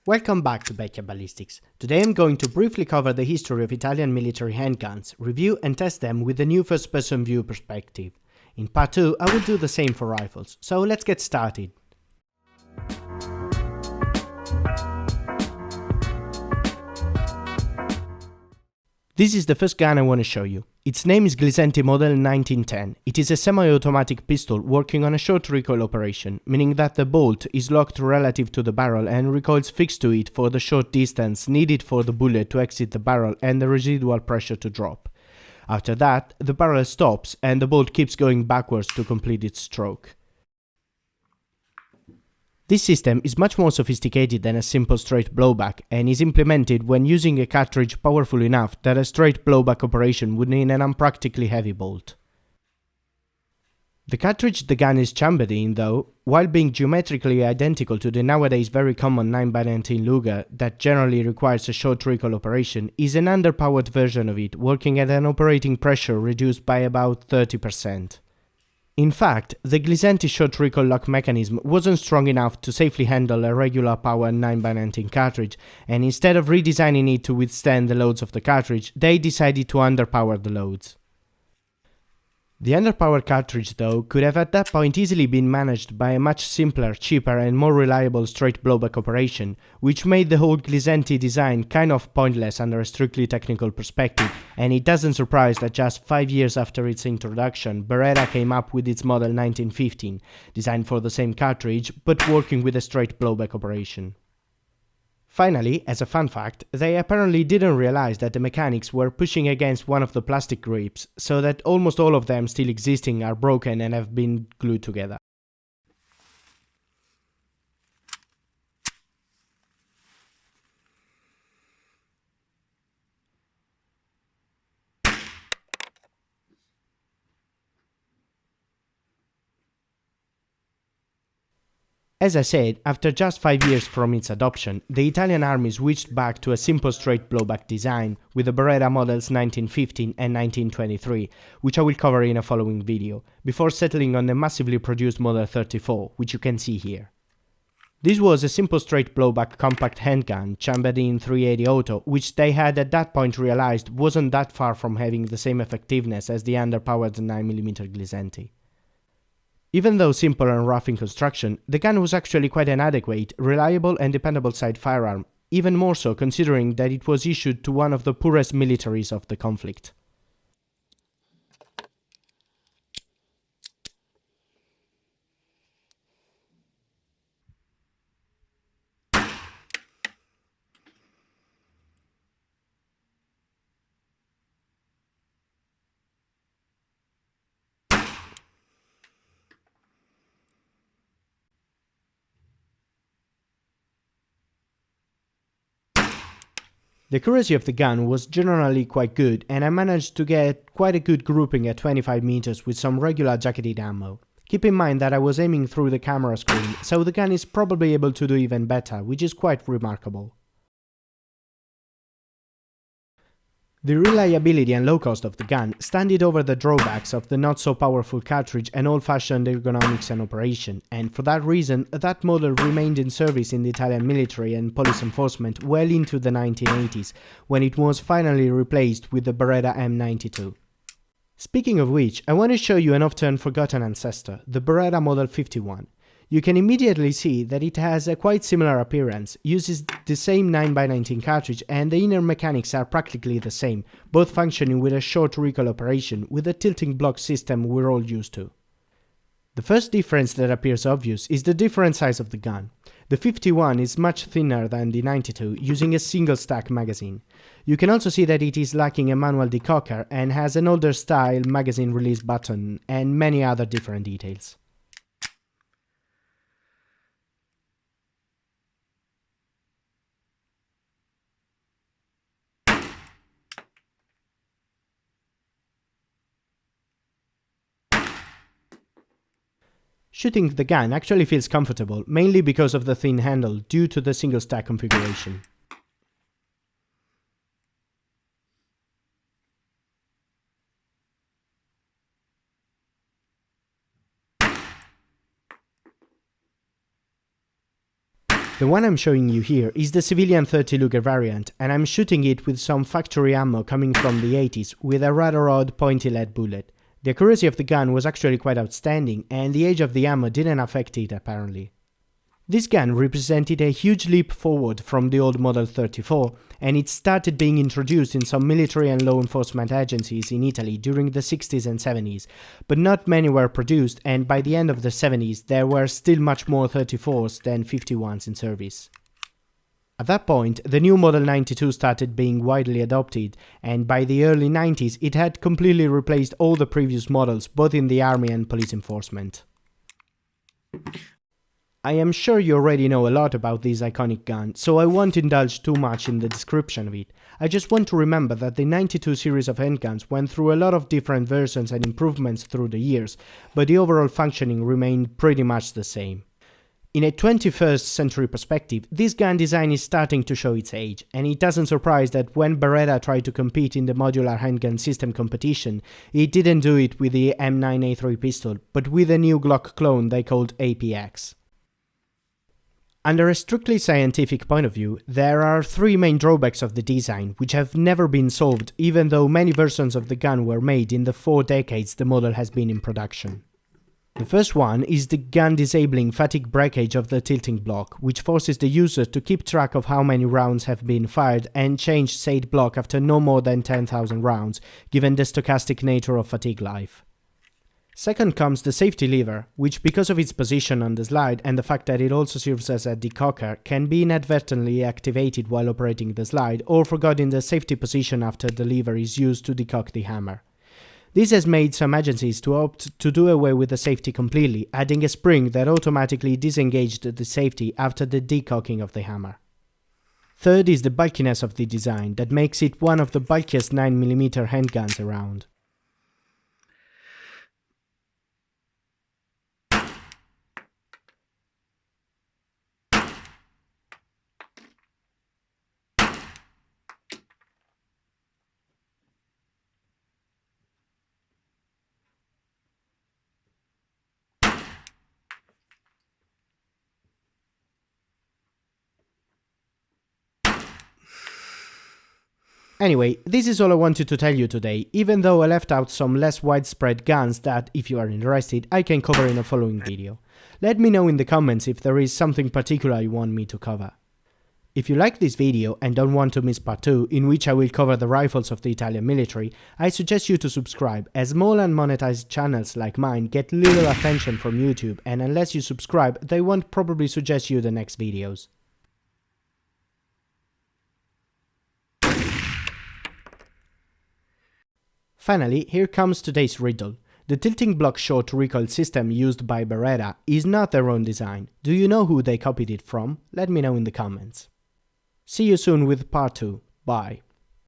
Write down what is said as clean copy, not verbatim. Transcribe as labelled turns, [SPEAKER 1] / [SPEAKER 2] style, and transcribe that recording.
[SPEAKER 1] Welcome back to Beretta Ballistics. Today I'm going to briefly cover the history of Italian military handguns, review and test them with a new first-person view perspective. In part 2 I will do the same for rifles, so let's get started. This is the first gun I want to show you. Its name is Glisenti Model 1910. It is a semi-automatic pistol working on a short recoil operation, meaning that the bolt is locked relative to the barrel and recoils fixed to it for the short distance needed for the bullet to exit the barrel and the residual pressure to drop. After that, the barrel stops and the bolt keeps going backwards to complete its stroke. This system is much more sophisticated than a simple straight blowback and is implemented when using a cartridge powerful enough that a straight blowback operation would need an unpractically heavy bolt. The cartridge the gun is chambered in, though, while being geometrically identical to the nowadays very common 9x19 Luger that generally requires a short recoil operation, is an underpowered version of it working at an operating pressure reduced by about 30%. In fact, the Glisenti short recoil lock mechanism wasn't strong enough to safely handle a regular power 9x19 cartridge, and instead of redesigning it to withstand the loads of the cartridge, they decided to underpower the loads. The underpowered cartridge, though, could have at that point easily been managed by a much simpler, cheaper and more reliable straight blowback operation, which made the whole Glisenti design kind of pointless under a strictly technical perspective, and it doesn't surprise that just 5 years after its introduction, Beretta came up with its Model 1915, designed for the same cartridge, but working with a straight blowback operation. Finally, as a fun fact, they apparently didn't realize that the mechanics were pushing against one of the plastic grips, so that almost all of them still existing are broken and have been glued together. As I said, after just 5 years from its adoption, the Italian army switched back to a simple straight blowback design with the Beretta Models 1915 and 1923, which I will cover in a following video, before settling on the massively produced Model 34, which you can see here. This was a simple straight blowback compact handgun chambered in 380 auto, which they had at that point realized wasn't that far from having the same effectiveness as the underpowered 9mm Glisenti. Even though simple and rough in construction, the gun was actually quite an adequate, reliable and dependable side firearm, even more so considering that it was issued to one of the poorest militaries of the conflict. The accuracy of the gun was generally quite good, and I managed to get quite a good grouping at 25 meters with some regular jacketed ammo. Keep in mind that I was aiming through the camera screen, so the gun is probably able to do even better, which is quite remarkable. The reliability and low cost of the gun standed over the drawbacks of the not so powerful cartridge and old-fashioned ergonomics and operation, and for that reason that model remained in service in the Italian military and police enforcement well into the 1980s, when it was finally replaced with the Beretta M92. Speaking of which, I want to show you an often forgotten ancestor, the Beretta Model 51. You can immediately see that it has a quite similar appearance, uses the same 9x19 cartridge, and the inner mechanics are practically the same, both functioning with a short recoil operation with the tilting block system we're all used to. The first difference that appears obvious is the different size of the gun. The 51 is much thinner than the 92, using a single stack magazine. You can also see that it is lacking a manual decocker and has an older style magazine release button and many other different details. Shooting the gun actually feels comfortable, mainly because of the thin handle due to the single stack configuration. The one I'm showing you here is the civilian 30 Luger variant, and I'm shooting it with some factory ammo coming from the 80s with a rather odd pointy lead bullet. The accuracy of the gun was actually quite outstanding, and the age of the ammo didn't affect it apparently. This gun represented a huge leap forward from the old Model 34, and it started being introduced in some military and law enforcement agencies in Italy during the 60s and 70s, but not many were produced, and by the end of the 70s there were still much more 34s than 51s in service. At that point, the new Model 92 started being widely adopted, and by the early 90s it had completely replaced all the previous models both in the army and police enforcement. I am sure you already know a lot about this iconic gun, so I won't indulge too much in the description of it. I just want to remember that the 92 series of handguns went through a lot of different versions and improvements through the years, but the overall functioning remained pretty much the same. In a 21st century perspective, this gun design is starting to show its age, and it doesn't surprise that when Beretta tried to compete in the modular handgun system competition, it didn't do it with the M9A3 pistol, but with a new Glock clone they called APX. Under a strictly scientific point of view, there are three main drawbacks of the design, which have never been solved even though many versions of the gun were made in the 4 decades the model has been in production. The first one is the gun disabling fatigue breakage of the tilting block, which forces the user to keep track of how many rounds have been fired and change said block after no more than 10,000 rounds, given the stochastic nature of fatigue life. Second comes the safety lever, which because of its position on the slide and the fact that it also serves as a decocker, can be inadvertently activated while operating the slide or forgot in the safety position after the lever is used to decock the hammer. This has made some agencies to opt to do away with the safety completely, adding a spring that automatically disengaged the safety after the decocking of the hammer. Third is the bulkiness of the design that makes it one of the bulkiest 9mm handguns around. Anyway, this is all I wanted to tell you today, even though I left out some less widespread guns that, if you are interested, I can cover in a following video. Let me know in the comments if there is something particular you want me to cover. If you like this video and don't want to miss part 2, in which I will cover the rifles of the Italian military, I suggest you to subscribe, as small and monetized channels like mine get little attention from YouTube, and unless you subscribe, they won't probably suggest you the next videos. Finally, here comes today's riddle. The tilting block short recoil system used by Beretta is not their own design. Do you know who they copied it from? Let me know in the comments. See you soon with part 2. Bye.